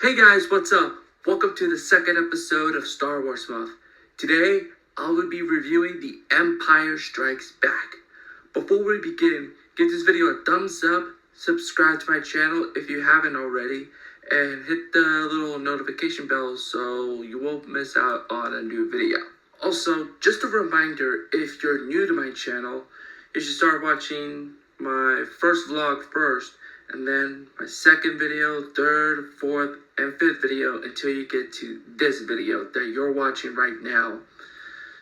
Hey guys, what's up? Welcome to the second episode of Star Wars Month. Today, I will be reviewing The Empire Strikes Back. Before we begin, give this video a thumbs up, subscribe to my channel if you haven't already, and hit the little notification bell so you won't miss out on a new video. Also, just a reminder, if you're new to my channel, you should start watching my first vlog first, and then my second video, third, fourth, and fifth video until you get to this video that you're watching right now.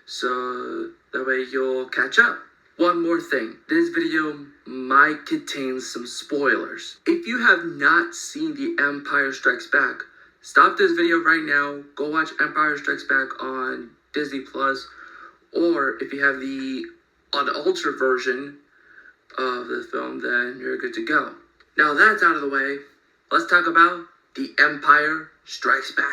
So that way you'll catch up. One more thing, this video might contain some spoilers. If you have not seen The Empire Strikes Back, stop this video right now, go watch Empire Strikes Back on Disney Plus, or if you have the unaltered version of the film, then you're good to go. Now that's out of the way, let's talk about The Empire Strikes Back.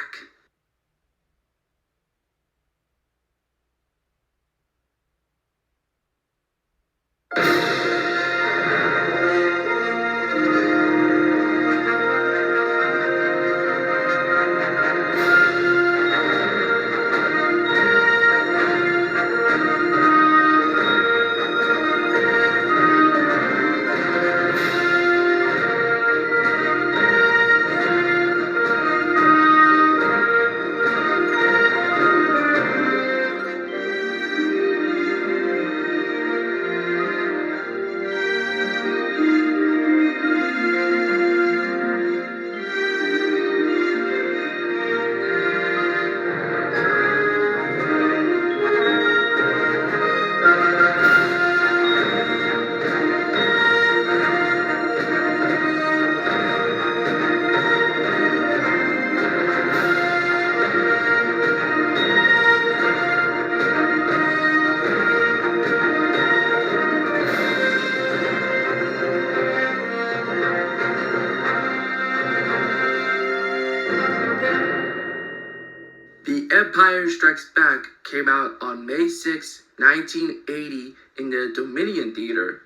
The Empire Strikes Back came out on May 6, 1980 in the Dominion Theater,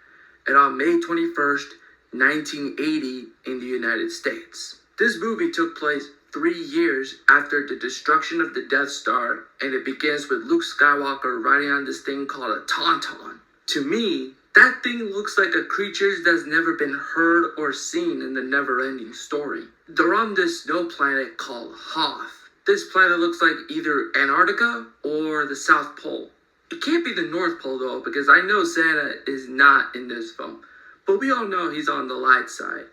and on May 21st, 1980 in the United States. This movie took place 3 years after the destruction of the Death Star, and it begins with Luke Skywalker riding on this thing called a Tauntaun. To me, that thing looks like a creature that's never been heard or seen in the never-ending story. They're on this snow planet called Hoth. This planet looks like either Antarctica or the South Pole. It can't be the North Pole though, because I know Santa is not in this film. But we all know he's on the light side.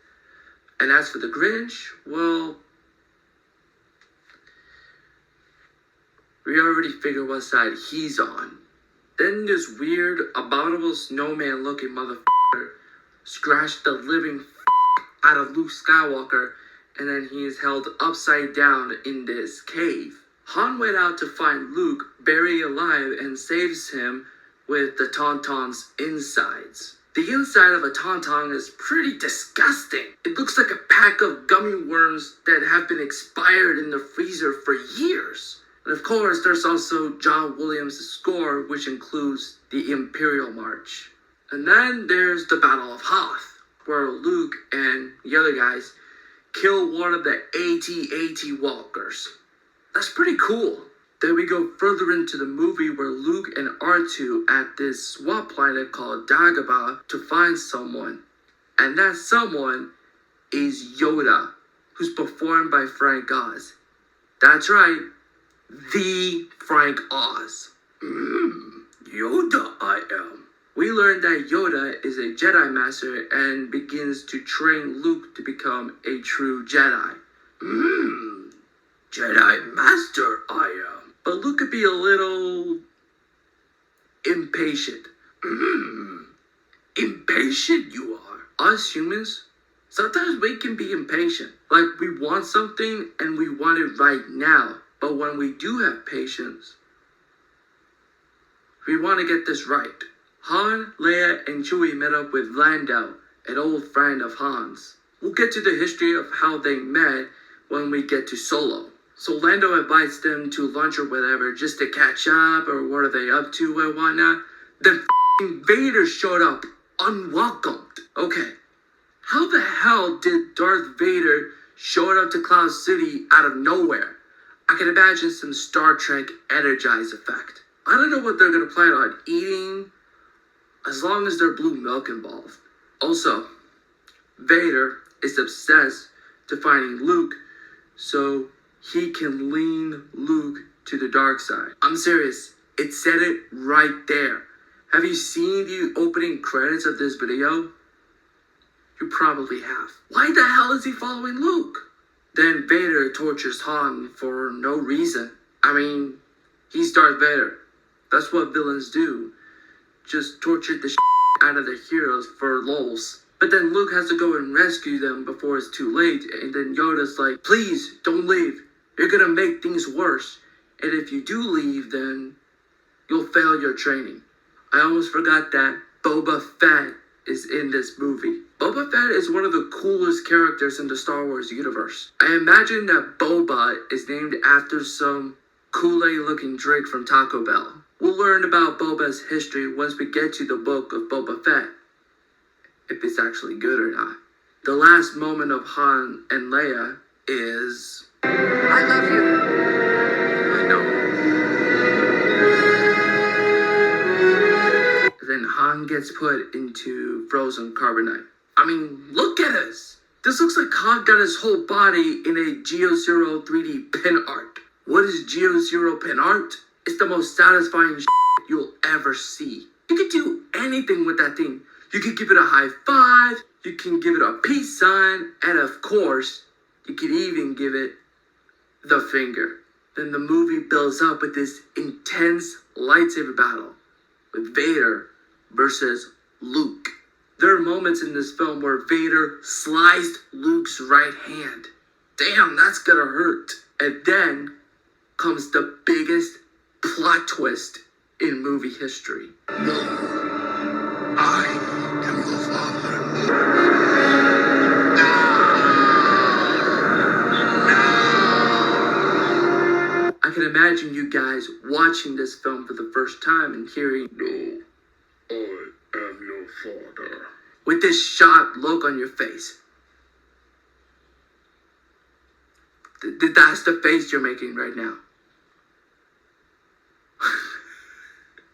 And as for the Grinch, well, we already figured what side he's on. Then this weird, abominable snowman looking motherfucker scratched the living out of Luke Skywalker, and then he is held upside down in this cave. Han went out to find Luke buried alive and saves him with the Tauntaun's insides. The inside of a Tauntaun is pretty disgusting. It looks like a pack of gummy worms that have been expired in the freezer for years. And of course, there's also John Williams' score, which includes the Imperial March. And then there's the Battle of Hoth, where Luke and the other guys kill one of the AT-AT walkers. That's pretty cool. Then we go further into the movie where Luke and R2 at this swamp planet called Dagobah to find someone. And that someone is Yoda, who's performed by Frank Oz. That's right, the Frank Oz. Yoda I am. We learn that Yoda is a Jedi Master and begins to train Luke to become a true Jedi. Jedi Master I am. But Luke could be a little impatient. Impatient you are. Us humans, sometimes we can be impatient. Like we want something and we want it right now. But when we do have patience, we want to get this right. Han, Leia, and Chewie met up with Lando, an old friend of Han's. We'll get to the history of how they met when we get to Solo. So Lando invites them to lunch or whatever just to catch up or what are they up to and whatnot. Then Vader showed up unwelcomed. Okay, how the hell did Darth Vader showing up to Cloud City out of nowhere. I can imagine some Star Trek Energize effect. I don't know what they're going to plan on eating, as long as there's blue milk involved. Also, Vader is obsessed to finding Luke so he can lean Luke to the dark side. I'm serious. It said it right there. Have you seen the opening credits of this video? You probably have. Why the hell is he following Luke? Then Vader tortures Han for no reason. I mean, he's Darth Vader. That's what villains do. Just torture the out of their heroes for lulz. But then Luke has to go and rescue them before it's too late. And then Yoda's like, please, don't leave. You're gonna make things worse. And if you do leave, then you'll fail your training. I almost forgot that Boba Fett is in this movie. Boba Fett is one of the coolest characters in the Star Wars universe. I imagine that Boba is named after some Kool-Aid looking drink from Taco Bell. We'll learn about Boba's history once we get to the book of Boba Fett, if it's actually good or not. The last moment of Han and Leia is... I love you. I know. Then Han gets put into frozen carbonite. I mean, look at us. This looks like Han got his whole body in a Geo-Zero 3D pin art. What is Geo-Zero pin art? It's the most satisfying you'll ever see. You could do anything with that thing. You could give it a high five, you can give it a peace sign, and of course, you could even give it the finger. Then the movie builds up with this intense lightsaber battle with Vader versus Luke. There are moments in this film where Vader sliced Luke's right hand. Damn, that's gonna hurt. And then comes the biggest plot twist in movie history. No, I am the Father. I can imagine you guys watching this film for the first time and hearing, No, I am your father. With this shocked look on your face. That's the face you're making right now.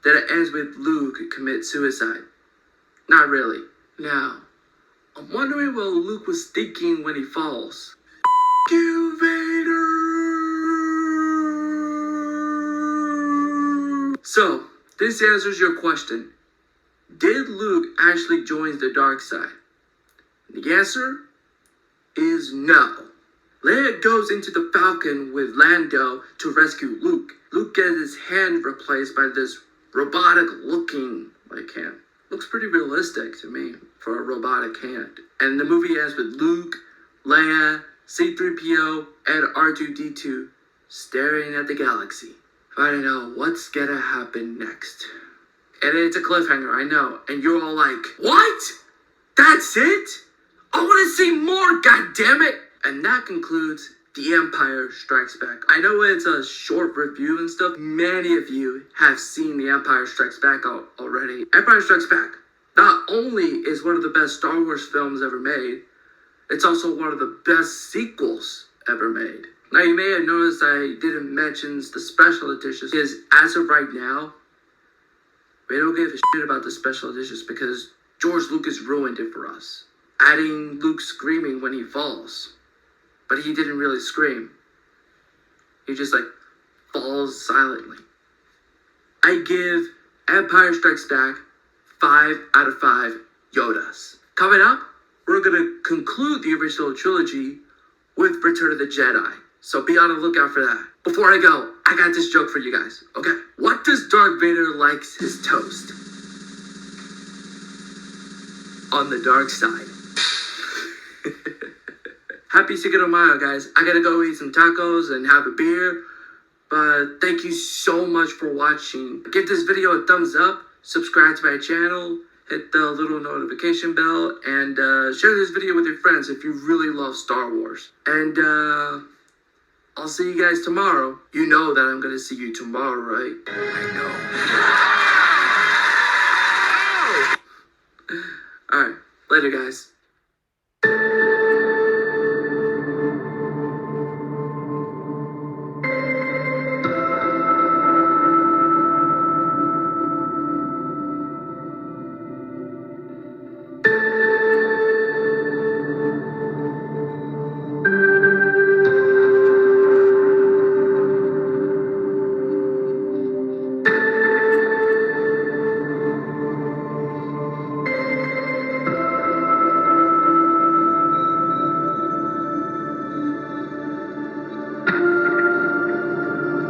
That it ends with Luke commits suicide. Not really. Now, I'm wondering what Luke was thinking when he falls. You, Vader! So, this answers your question. Did Luke actually join the dark side? The answer is no. Leia goes into the Falcon with Lando to rescue Luke. Luke gets his hand replaced by this robotic-looking hand. Looks pretty realistic to me for a robotic hand. And the movie ends with Luke, Leia, C-3PO, and R2-D2 staring at the galaxy, finding out what's gonna happen next. And it's a cliffhanger, I know. And you're all like, what? That's it? I want to see more, goddammit! And that concludes The Empire Strikes Back. I know it's a short review and stuff. Many of you have seen The Empire Strikes Back already. Empire Strikes Back not only is one of the best Star Wars films ever made, it's also one of the best sequels ever made. Now, you may have noticed I didn't mention the special editions, because as of right now, we don't give a shit about the special editions because George Lucas ruined it for us. Adding Luke screaming when he falls. But he didn't really scream. He just falls silently. I give Empire Strikes Back 5 out of 5 Yodas. Coming up, we're going to conclude the original trilogy with Return of the Jedi. So be on the lookout for that. Before I go, I got this joke for you guys, okay? What does Darth Vader likes his toast? On the dark side. Happy Cinco de Mayo, guys. I gotta go eat some tacos and have a beer. But thank you so much for watching. Give this video a thumbs up, subscribe to my channel, hit the little notification bell, and share this video with your friends if you really love Star Wars. And I'll see you guys tomorrow. You know that I'm gonna see you tomorrow, right? I know. Alright, later guys.